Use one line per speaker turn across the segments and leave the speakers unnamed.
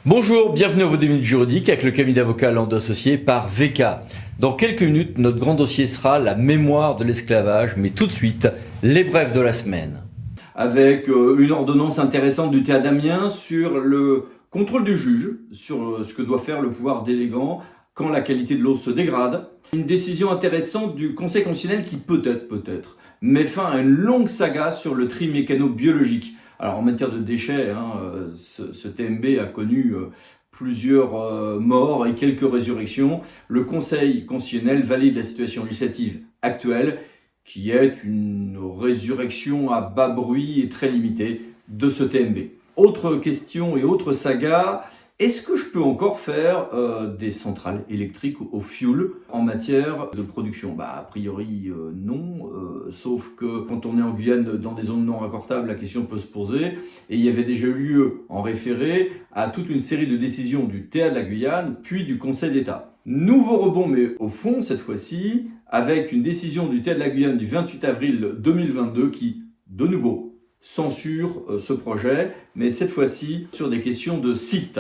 Bonjour, bienvenue à vos 2 minutes juridiques avec le cabinet d'avocats Landau Associés par VK. Dans quelques minutes, notre grand dossier sera la mémoire de l'esclavage, mais tout de suite, les brèves de la semaine. Avec une ordonnance intéressante du TA d'Amiens sur le contrôle du juge, sur ce que doit faire le pouvoir délégant quand la qualité de l'eau se dégrade. Une décision intéressante du Conseil constitutionnel qui peut-être, met fin à une longue saga sur le tri mécano-biologique. Alors en matière de déchets, ce TMB a connu plusieurs morts et quelques résurrections. Le Conseil constitutionnel valide la situation législative actuelle, qui est une résurrection à bas bruit et très limitée de ce TMB. Autre question et autre saga, est-ce que je peux encore faire des centrales électriques au fioul en matière de production ? A priori non, sauf que quand on est en Guyane dans des zones non raccordables, la question peut se poser. Et il y avait déjà eu lieu en référé à toute une série de décisions du TA de la Guyane, puis du Conseil d'État. Nouveau rebond, mais au fond cette fois-ci, avec une décision du TA de la Guyane du 28 avril 2022 qui, de nouveau, censure ce projet, mais cette fois-ci sur des questions de site.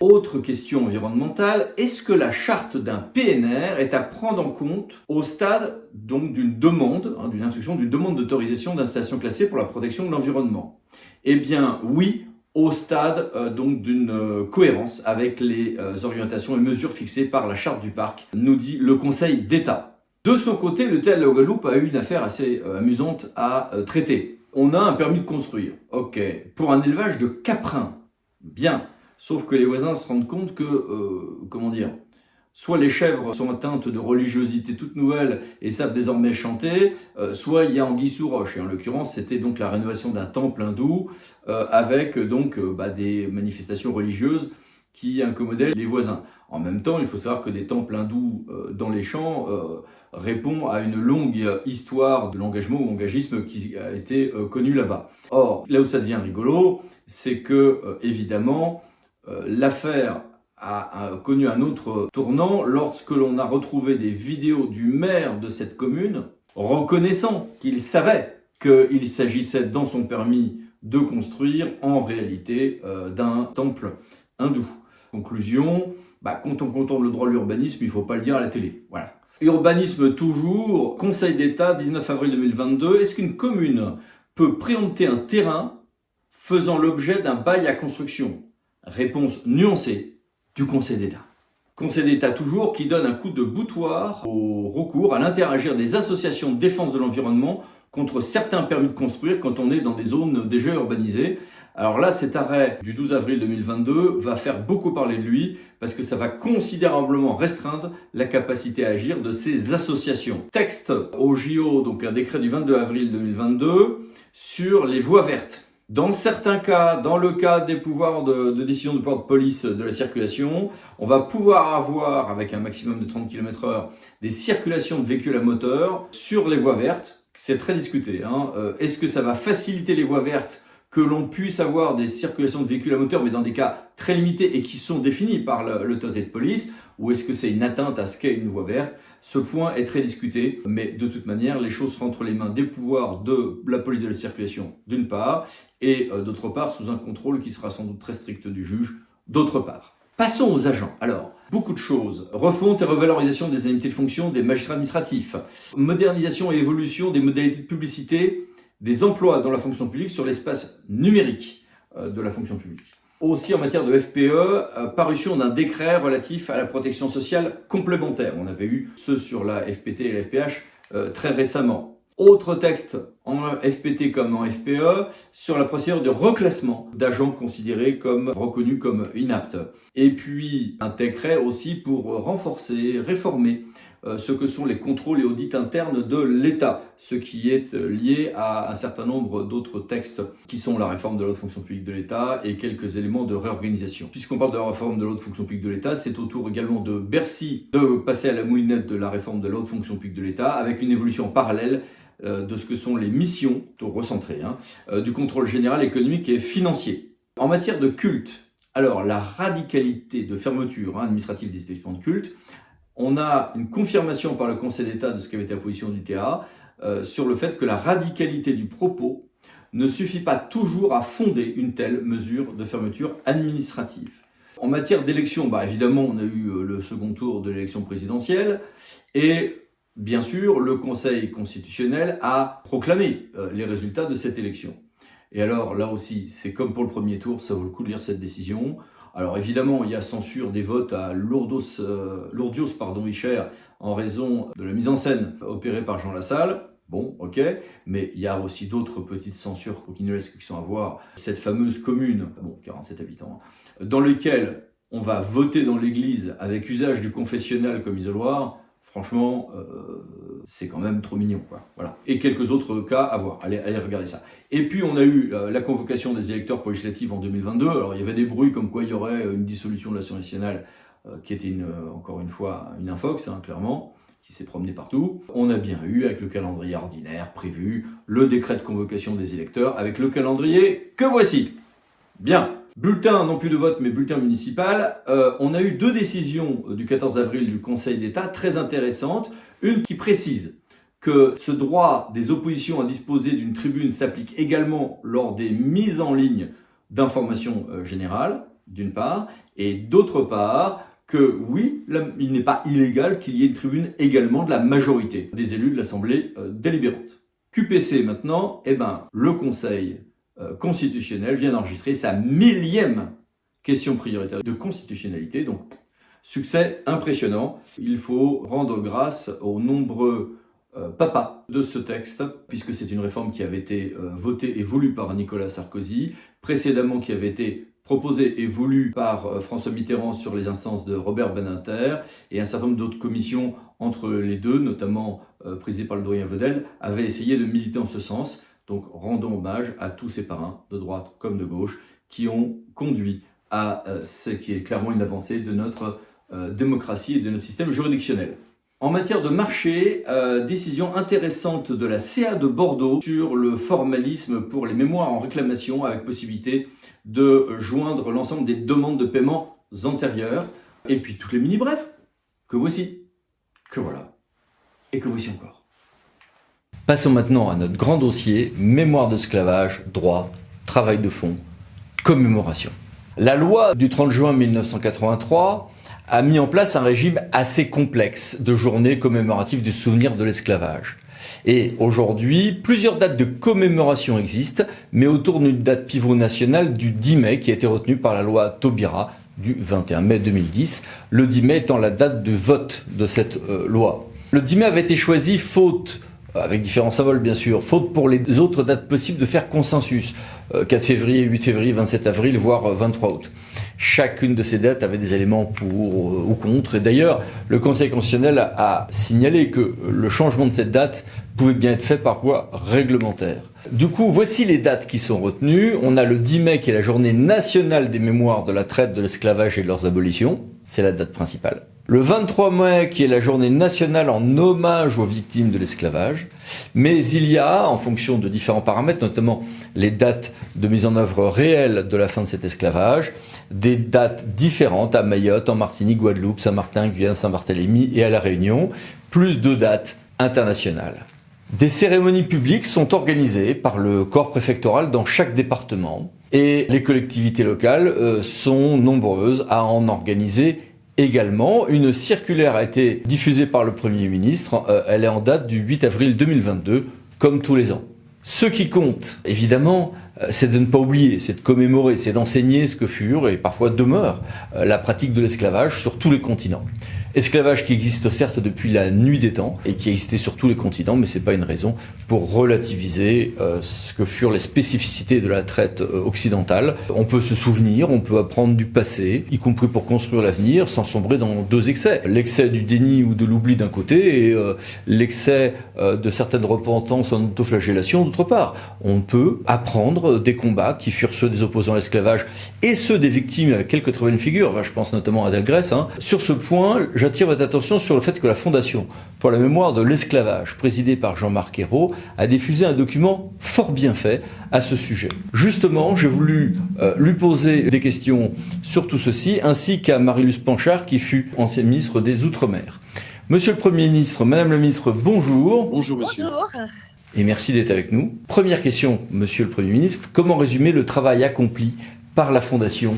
Autre question environnementale, est-ce que la charte d'un PNR est à prendre en compte au stade donc d'une demande, d'une instruction, d'une demande d'autorisation d'installation classée pour la protection de l'environnement ? Eh bien oui, au stade donc d'une cohérence avec les orientations et mesures fixées par la charte du parc, nous dit le Conseil d'État. De son côté, le TA de la Guadeloupe a eu une affaire assez amusante à traiter. On a un permis de construire, ok, pour un élevage de caprins, bien. Sauf que les voisins se rendent compte que, soit les chèvres sont atteintes de religiosité toute nouvelle et savent désormais chanter, soit il y a anguille sous roche. Et en l'occurrence, c'était donc la rénovation d'un temple hindou avec des manifestations religieuses qui incommodaient les voisins. En même temps, il faut savoir que des temples hindous dans les champs répond à une longue histoire de l'engagement ou engagisme qui a été connu là-bas. Or, là où ça devient rigolo, c'est que, évidemment, l'affaire a connu un autre tournant lorsque l'on a retrouvé des vidéos du maire de cette commune reconnaissant qu'il savait qu'il s'agissait dans son permis de construire en réalité d'un temple hindou. Conclusion, quand on contourne le droit de l'urbanisme, il ne faut pas le dire à la télé. Voilà. Urbanisme toujours, Conseil d'État, 19 avril 2022, est-ce qu'une commune peut préempter un terrain faisant l'objet d'un bail à construction ? Réponse nuancée du Conseil d'État. Conseil d'État toujours qui donne un coup de boutoir au recours à l'interagir des associations de défense de l'environnement contre certains permis de construire quand on est dans des zones déjà urbanisées. Alors là, cet arrêt du 12 avril 2022 va faire beaucoup parler de lui parce que ça va considérablement restreindre la capacité à agir de ces associations. Texte au JO, donc un décret du 22 avril 2022 sur les voies vertes. Dans certains cas, dans le cas des pouvoirs de décision de pouvoir de police de la circulation, on va pouvoir avoir, avec un maximum de 30 km/h, des circulations de véhicules à moteur sur les voies vertes. C'est très discuté. Est-ce que ça va faciliter les voies vertes que l'on puisse avoir des circulations de véhicules à moteur, mais dans des cas très limités et qui sont définis par l'autorité de police, ou est-ce que c'est une atteinte à ce qu'est une voie verte ? Ce point est très discuté, mais de toute manière, les choses sont entre les mains des pouvoirs de la police de la circulation, d'une part, et d'autre part, sous un contrôle qui sera sans doute très strict du juge, d'autre part. Passons aux agents. Alors, beaucoup de choses. Refonte et revalorisation des indemnités de fonction des magistrats administratifs. Modernisation et évolution des modalités de publicité des emplois dans la fonction publique sur l'espace numérique de la fonction publique. Aussi en matière de FPE, parution d'un décret relatif à la protection sociale complémentaire. On avait eu ceux sur la FPT et la FPH très récemment. Autre texte en FPT comme en FPE sur la procédure de reclassement d'agents considérés comme reconnus comme inaptes. Et puis un décret aussi pour renforcer, réformer ce que sont les contrôles et audits internes de l'État, ce qui est lié à un certain nombre d'autres textes qui sont la réforme de la haute fonction publique de l'État et quelques éléments de réorganisation. Puisqu'on parle de la réforme de la haute fonction publique de l'État, c'est au tour également de Bercy de passer à la moulinette de la réforme de la haute fonction publique de l'État avec une évolution parallèle de ce que sont les missions, plutôt recentrées, du contrôle général économique et financier. En matière de culte, alors la radicalité de fermeture administrative des établissements de culte, on a une confirmation par le Conseil d'État de ce qu'avait été la position du TA sur le fait que la radicalité du propos ne suffit pas toujours à fonder une telle mesure de fermeture administrative. En matière d'élection, évidemment, on a eu le second tour de l'élection présidentielle et bien sûr, le Conseil constitutionnel a proclamé les résultats de cette élection. Et alors, là aussi, c'est comme pour le premier tour, ça vaut le coup de lire cette décision. Alors évidemment, il y a censure des votes à lourdios ichère en raison de la mise en scène opérée par Jean Lassalle. Bon, ok, mais il y a aussi d'autres petites censures coquinesques qui sont à voir. Cette fameuse commune, 47 habitants, dans lequel on va voter dans l'église avec usage du confessionnal comme isoloir. Franchement, c'est quand même trop mignon, quoi. Voilà. Et quelques autres cas à voir. Allez regarder ça. Et puis, on a eu la convocation des électeurs pour législatives en 2022. Alors, il y avait des bruits comme quoi il y aurait une dissolution de l'Assemblée nationale qui était encore une fois une infox, clairement, qui s'est promenée partout. On a bien eu, avec le calendrier ordinaire prévu, le décret de convocation des électeurs, avec le calendrier que voici. Bien. Bulletin, non plus de vote, mais bulletin municipal. On a eu 2 décisions du 14 avril du Conseil d'État très intéressantes. Une qui précise que ce droit des oppositions à disposer d'une tribune s'applique également lors des mises en ligne d'informations générales, d'une part, et d'autre part, que oui, il n'est pas illégal qu'il y ait une tribune également de la majorité des élus de l'Assemblée délibérante. QPC maintenant, le Conseil constitutionnel vient d'enregistrer sa 1000e question prioritaire de constitutionnalité, donc succès impressionnant. Il faut rendre grâce aux nombreux papas de ce texte, puisque c'est une réforme qui avait été votée et voulue par Nicolas Sarkozy, précédemment qui avait été proposée et voulue par François Mitterrand sur les instances de Robert Badinter, et un certain nombre d'autres commissions entre les deux, notamment présidées par le doyen Vedel, avaient essayé de militer en ce sens. Donc rendons hommage à tous ces parrains, de droite comme de gauche, qui ont conduit à ce qui est clairement une avancée de notre démocratie et de notre système juridictionnel. En matière de marché, décision intéressante de la CA de Bordeaux sur le formalisme pour les mémoires en réclamation avec possibilité de joindre l'ensemble des demandes de paiement antérieures. Et puis toutes les mini-brefs, que voici, que voilà, et que voici encore. Passons maintenant à notre grand dossier, mémoire d'esclavage, droit, travail de fond, commémoration. La loi du 30 juin 1983 a mis en place un régime assez complexe de journées commémoratives du souvenir de l'esclavage. Et aujourd'hui, plusieurs dates de commémoration existent, mais autour d'une date pivot nationale du 10 mai qui a été retenue par la loi Taubira du 21 mai 2010, le 10 mai étant la date de vote de cette loi. Le 10 mai avait été choisi faute, avec différents symboles bien sûr, faute pour les autres dates possibles de faire consensus, 4 février, 8 février, 27 avril, voire 23 août. Chacune de ces dates avait des éléments pour ou contre, et d'ailleurs le Conseil constitutionnel a signalé que le changement de cette date pouvait bien être fait par voie réglementaire. Du coup, voici les dates qui sont retenues. On a le 10 mai qui est la journée nationale des mémoires de la traite, de l'esclavage et de leurs abolitions, c'est la date principale. Le 23 mai qui est la journée nationale en hommage aux victimes de l'esclavage, mais il y a, en fonction de différents paramètres, notamment les dates de mise en œuvre réelle de la fin de cet esclavage, des dates différentes à Mayotte, en Martinique, Guadeloupe, Saint-Martin, Guyane, Saint-Barthélemy et à La Réunion, plus de dates internationales. Des cérémonies publiques sont organisées par le corps préfectoral dans chaque département et les collectivités locales sont nombreuses à en organiser également. Une circulaire a été diffusée par le Premier ministre, elle est en date du 8 avril 2022, comme tous les ans. Ce qui compte, évidemment, c'est de ne pas oublier, c'est de commémorer, c'est d'enseigner ce que furent et parfois demeure la pratique de l'esclavage sur tous les continents. Esclavage qui existe certes depuis la nuit des temps et qui existait sur tous les continents, mais c'est pas une raison pour relativiser ce que furent les spécificités de la traite occidentale. On peut se souvenir, on peut apprendre du passé, y compris pour construire l'avenir, sans sombrer dans deux excès. L'excès du déni ou de l'oubli d'un côté et l'excès de certaines repentances en autoflagellation d'autre part. On peut apprendre des combats qui furent ceux des opposants à l'esclavage et ceux des victimes avec quelques très bonnes figures. Je pense notamment à Delgrès. Sur ce point, j'attire votre attention sur le fait que la Fondation pour la mémoire de l'esclavage, présidée par Jean-Marc Ayrault, a diffusé un document fort bien fait à ce sujet. Justement, j'ai voulu lui poser des questions sur tout ceci, ainsi qu'à Marie-Luce Panchard, qui fut ancienne ministre des Outre-mer. Monsieur le Premier ministre, Madame la ministre, bonjour.
Bonjour, monsieur.
Bonjour.
Et merci d'être avec nous. Première question, Monsieur le Premier ministre, comment résumer le travail accompli par la Fondation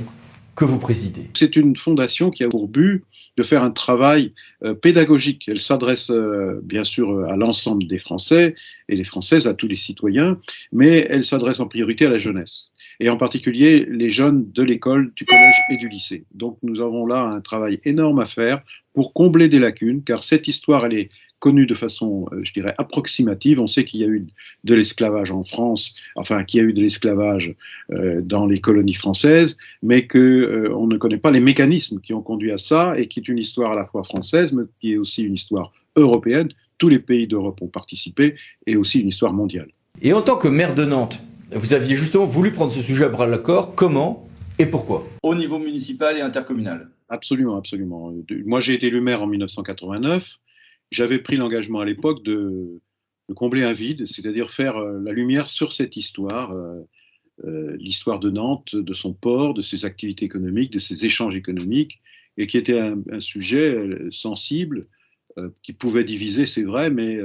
que vous présidez.
C'est une fondation qui a pour but de faire un travail pédagogique. Elle s'adresse bien sûr à l'ensemble des Français et les Françaises, à tous les citoyens, mais elle s'adresse en priorité à la jeunesse, et en particulier les jeunes de l'école, du collège et du lycée. Donc nous avons là un travail énorme à faire pour combler des lacunes, car cette histoire, elle est connue de façon, je dirais, approximative. On sait qu'il y a eu de l'esclavage en France, enfin qu'il y a eu de l'esclavage dans les colonies françaises, mais qu'on ne connaît pas les mécanismes qui ont conduit à ça, et qui est une histoire à la fois française, mais qui est aussi une histoire européenne. Tous les pays d'Europe ont participé, et aussi une histoire mondiale.
Et en tant que maire de Nantes, vous aviez justement voulu prendre ce sujet à bras-le-corps. Comment et pourquoi? Au niveau municipal et intercommunal.
Absolument, absolument. Moi, j'ai été élu maire en 1989. J'avais pris l'engagement à l'époque de combler un vide, c'est-à-dire faire la lumière sur cette histoire, l'histoire de Nantes, de son port, de ses activités économiques, de ses échanges économiques, et qui était un sujet sensible, qui pouvait diviser, c'est vrai, mais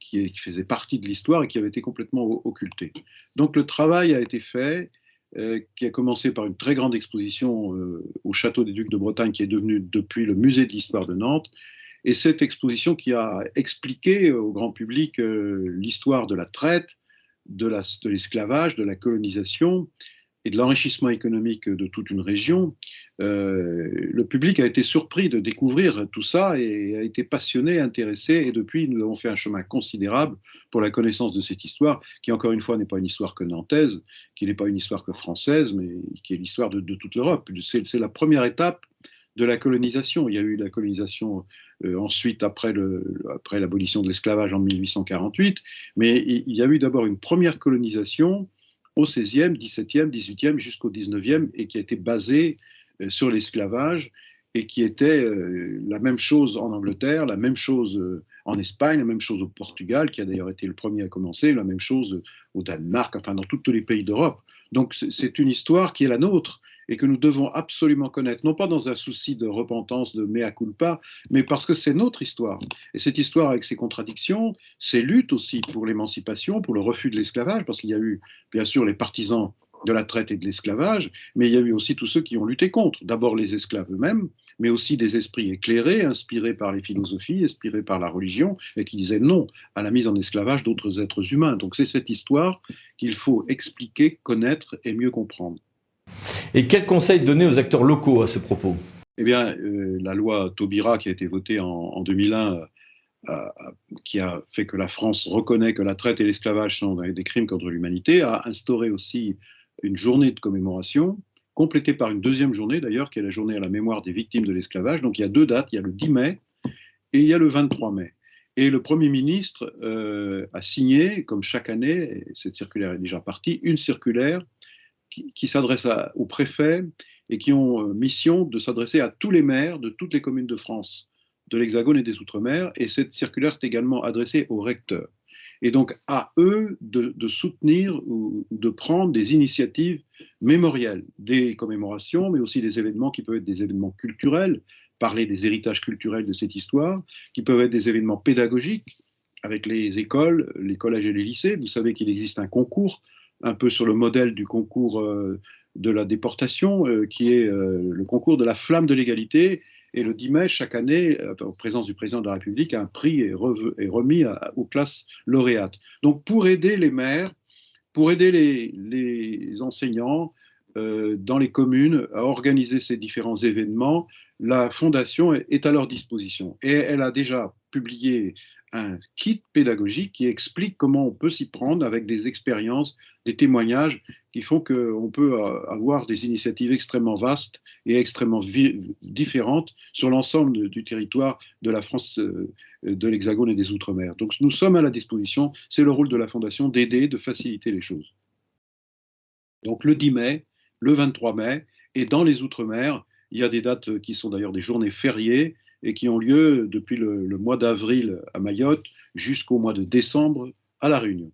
qui faisait partie de l'histoire et qui avait été complètement occulté. Donc le travail a été fait, qui a commencé par une très grande exposition au Château des Ducs de Bretagne, qui est devenu depuis le musée de l'histoire de Nantes. Et cette exposition qui a expliqué au grand public l'histoire de la traite, de l'esclavage, de la colonisation et de l'enrichissement économique de toute une région, le public a été surpris de découvrir tout ça et a été passionné, intéressé. Et depuis, nous avons fait un chemin considérable pour la connaissance de cette histoire, qui encore une fois n'est pas une histoire que nantaise, qui n'est pas une histoire que française, mais qui est l'histoire de toute l'Europe. C'est la première étape de la colonisation. Il y a eu la colonisation ensuite après l'abolition de l'esclavage en 1848, mais il y a eu d'abord une première colonisation au XVIe, XVIIe, XVIIIe jusqu'au XIXe, et qui a été basée sur l'esclavage, et qui était la même chose en Angleterre, la même chose en Espagne, la même chose au Portugal, qui a d'ailleurs été le premier à commencer, la même chose au Danemark, enfin dans tous les pays d'Europe. Donc c'est une histoire qui est la nôtre, et que nous devons absolument connaître, non pas dans un souci de repentance, de mea culpa, mais parce que c'est notre histoire. Et cette histoire, avec ses contradictions, ses luttes aussi pour l'émancipation, pour le refus de l'esclavage, parce qu'il y a eu bien sûr les partisans de la traite et de l'esclavage, mais il y a eu aussi tous ceux qui ont lutté contre. D'abord les esclaves eux-mêmes, mais aussi des esprits éclairés, inspirés par les philosophies, inspirés par la religion, et qui disaient non à la mise en esclavage d'autres êtres humains. Donc c'est cette histoire qu'il faut expliquer, connaître et mieux comprendre.
Et quel conseil donner aux acteurs locaux à ce propos?
Eh bien, la loi Taubira, qui a été votée en 2001, qui a fait que la France reconnaît que la traite et l'esclavage sont des crimes contre l'humanité, a instauré aussi une journée de commémoration, complétée par une deuxième journée d'ailleurs, qui est la journée à la mémoire des victimes de l'esclavage. Donc il y a deux dates, il y a le 10 mai et il y a le 23 mai. Et le Premier ministre a signé, comme chaque année, et cette circulaire est déjà partie, une circulaire qui s'adresse aux préfets et qui ont mission de s'adresser à tous les maires de toutes les communes de France, de l'Hexagone et des Outre-mer. Et cette circulaire est également adressée aux recteurs. Et donc à eux de soutenir ou de prendre des initiatives mémorielles, des commémorations, mais aussi des événements qui peuvent être des événements culturels, parler des héritages culturels de cette histoire, qui peuvent être des événements pédagogiques avec les écoles, les collèges et les lycées. Vous savez qu'il existe un concours un peu sur le modèle du concours de la déportation, qui est le concours de la flamme de l'égalité. Et le 10 mai, chaque année, en présence du président de la République, un prix est remis aux classes lauréates. Donc pour aider les maires, pour aider les enseignants dans les communes à organiser ces différents événements, la Fondation est à leur disposition. Et elle a déjà publié un kit pédagogique qui explique comment on peut s'y prendre avec des expériences, des témoignages qui font qu'on peut avoir des initiatives extrêmement vastes et extrêmement différentes sur l'ensemble du territoire de la France, de l'Hexagone et des Outre-mer. Donc nous sommes à la disposition, c'est le rôle de la Fondation d'aider, de faciliter les choses. Donc le 10 mai, le 23 mai, et dans les Outre-mer, il y a des dates qui sont d'ailleurs des journées fériées et qui ont lieu depuis le mois d'avril à Mayotte jusqu'au mois de décembre à La Réunion.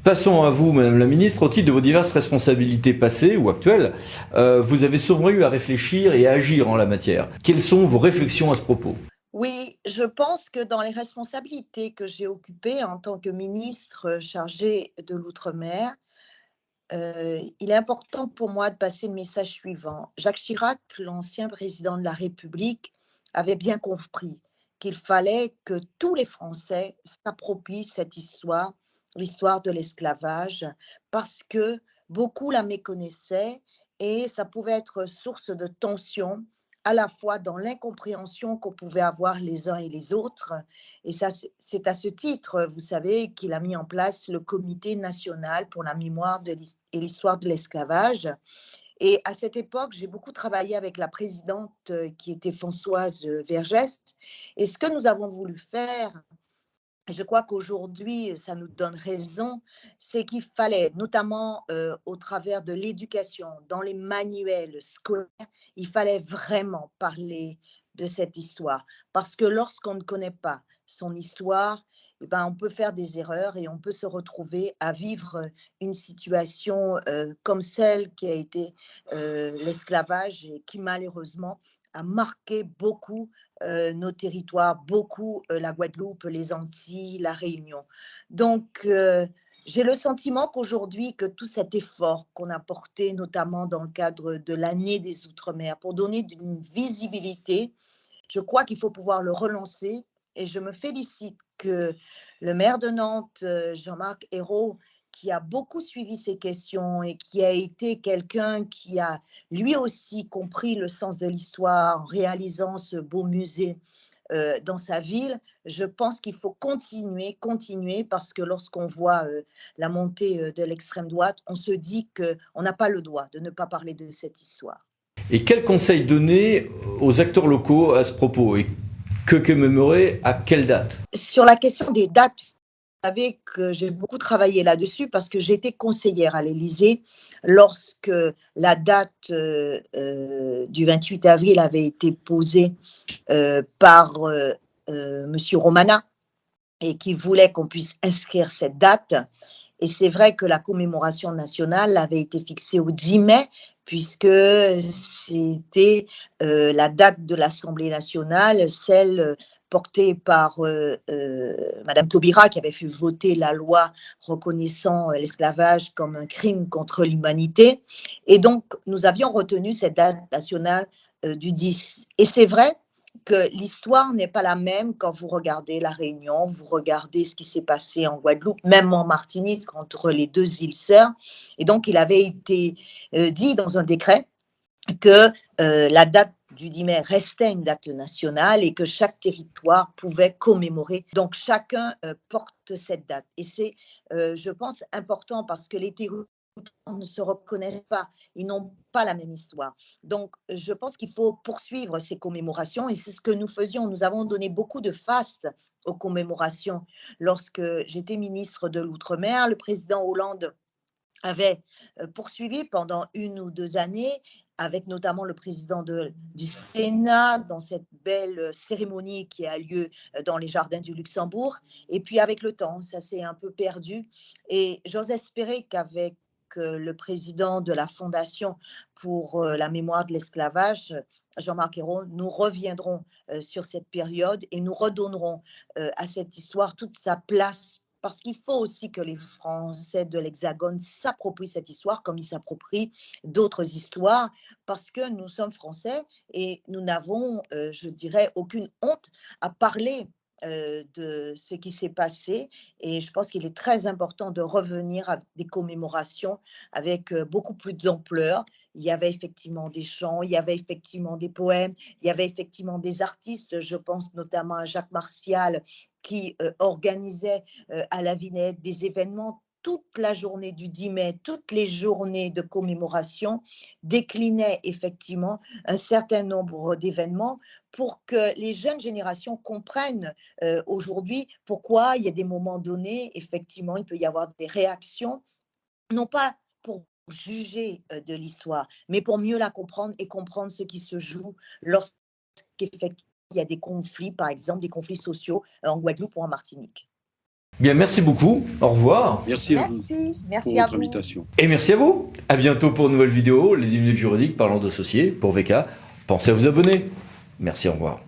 Passons à vous, Madame la Ministre. Au titre de vos diverses responsabilités passées ou actuelles, vous avez souvent eu à réfléchir et à agir en la matière. Quelles sont vos réflexions à ce propos?
Oui, je pense que dans les responsabilités que j'ai occupées en tant que ministre chargée de l'Outre-mer, il est important pour moi de passer le message suivant. Jacques Chirac, l'ancien président de la République, avait bien compris qu'il fallait que tous les Français s'approprient cette histoire, l'histoire de l'esclavage, parce que beaucoup la méconnaissaient et ça pouvait être source de tension à la fois dans l'incompréhension qu'on pouvait avoir les uns et les autres. Et ça, c'est à ce titre, vous savez, qu'il a mis en place le Comité national pour la mémoire et l'histoire de l'esclavage. Et à cette époque, j'ai beaucoup travaillé avec la présidente qui était Françoise Vergès. Et ce que nous avons voulu faire, je crois qu'aujourd'hui, ça nous donne raison, c'est qu'il fallait, notamment au travers de l'éducation, dans les manuels scolaires, il fallait vraiment parler de cette histoire. Parce que lorsqu'on ne connaît pas son histoire, eh ben, on peut faire des erreurs et on peut se retrouver à vivre une situation comme celle qui a été l'esclavage et qui malheureusement a marqué beaucoup nos territoires, beaucoup la Guadeloupe, les Antilles, la Réunion. Donc, j'ai le sentiment qu'aujourd'hui, que tout cet effort qu'on a porté, notamment dans le cadre de l'année des Outre-mer, pour donner une visibilité, je crois qu'il faut pouvoir le relancer. Et je me félicite que le maire de Nantes, Jean-Marc Ayrault, qui a beaucoup suivi ces questions et qui a été quelqu'un qui a lui aussi compris le sens de l'histoire en réalisant ce beau musée dans sa ville. Je pense qu'il faut continuer, parce que lorsqu'on voit la montée de l'extrême droite, on se dit qu'on n'a pas le droit de ne pas parler de cette histoire.
Et quel conseil donner aux acteurs locaux à ce propos et que commémorer à quelle date?
Sur la question des dates, vous savez que j'ai beaucoup travaillé là-dessus parce que j'étais conseillère à l'Élysée lorsque la date du 28 avril avait été posée par Monsieur Romana et qui voulait qu'on puisse inscrire cette date. Et c'est vrai que la commémoration nationale avait été fixée au 10 mai, puisque c'était la date de l'Assemblée nationale, celle portée par Madame Taubira, qui avait fait voter la loi reconnaissant l'esclavage comme un crime contre l'humanité. Et donc, nous avions retenu cette date nationale du 10. Et c'est vrai que l'histoire n'est pas la même quand vous regardez la Réunion, vous regardez ce qui s'est passé en Guadeloupe, même en Martinique, entre les deux îles sœurs. Et donc, il avait été dit dans un décret que la date du 10 mai restait une date nationale et que chaque territoire pouvait commémorer. Donc, chacun porte cette date. Et c'est, je pense, important parce que les territoires ne se reconnaissent pas, ils n'ont pas la même histoire. Donc, je pense qu'il faut poursuivre ces commémorations et c'est ce que nous faisions. Nous avons donné beaucoup de fastes aux commémorations. Lorsque j'étais ministre de l'Outre-mer, le président Hollande avait poursuivi pendant 1 ou 2 années, avec notamment le président du Sénat, dans cette belle cérémonie qui a lieu dans les jardins du Luxembourg. Et puis avec le temps, ça s'est un peu perdu. Et j'ose espérer qu'avec le président de la Fondation pour la mémoire de l'esclavage, Jean-Marc Ayrault, nous reviendrons sur cette période et nous redonnerons à cette histoire toute sa place. Parce qu'il faut aussi que les Français de l'Hexagone s'approprient cette histoire comme ils s'approprient d'autres histoires, parce que nous sommes Français et nous n'avons, je dirais, aucune honte à parler de ce qui s'est passé. Et je pense qu'il est très important de revenir à des commémorations avec beaucoup plus d'ampleur. Il y avait effectivement des chants, il y avait effectivement des poèmes, il y avait effectivement des artistes. Je pense notamment à Jacques Martial qui organisait à la Vinette des événements toute la journée du 10 mai, toutes les journées de commémoration, déclinaient effectivement un certain nombre d'événements pour que les jeunes générations comprennent aujourd'hui pourquoi il y a des moments donnés, effectivement, il peut y avoir des réactions, non pas pour juger de l'histoire, mais pour mieux la comprendre et comprendre ce qui se joue lorsqu'effectivement il y a des conflits, par exemple des conflits sociaux en Guadeloupe ou en Martinique.
Bien, merci beaucoup. Au revoir.
Merci à vous pour votre invitation.
Et merci à vous. À bientôt pour une nouvelle vidéo, les 10 minutes juridiques parlant d'associés pour VK. Pensez à vous abonner. Merci, au revoir.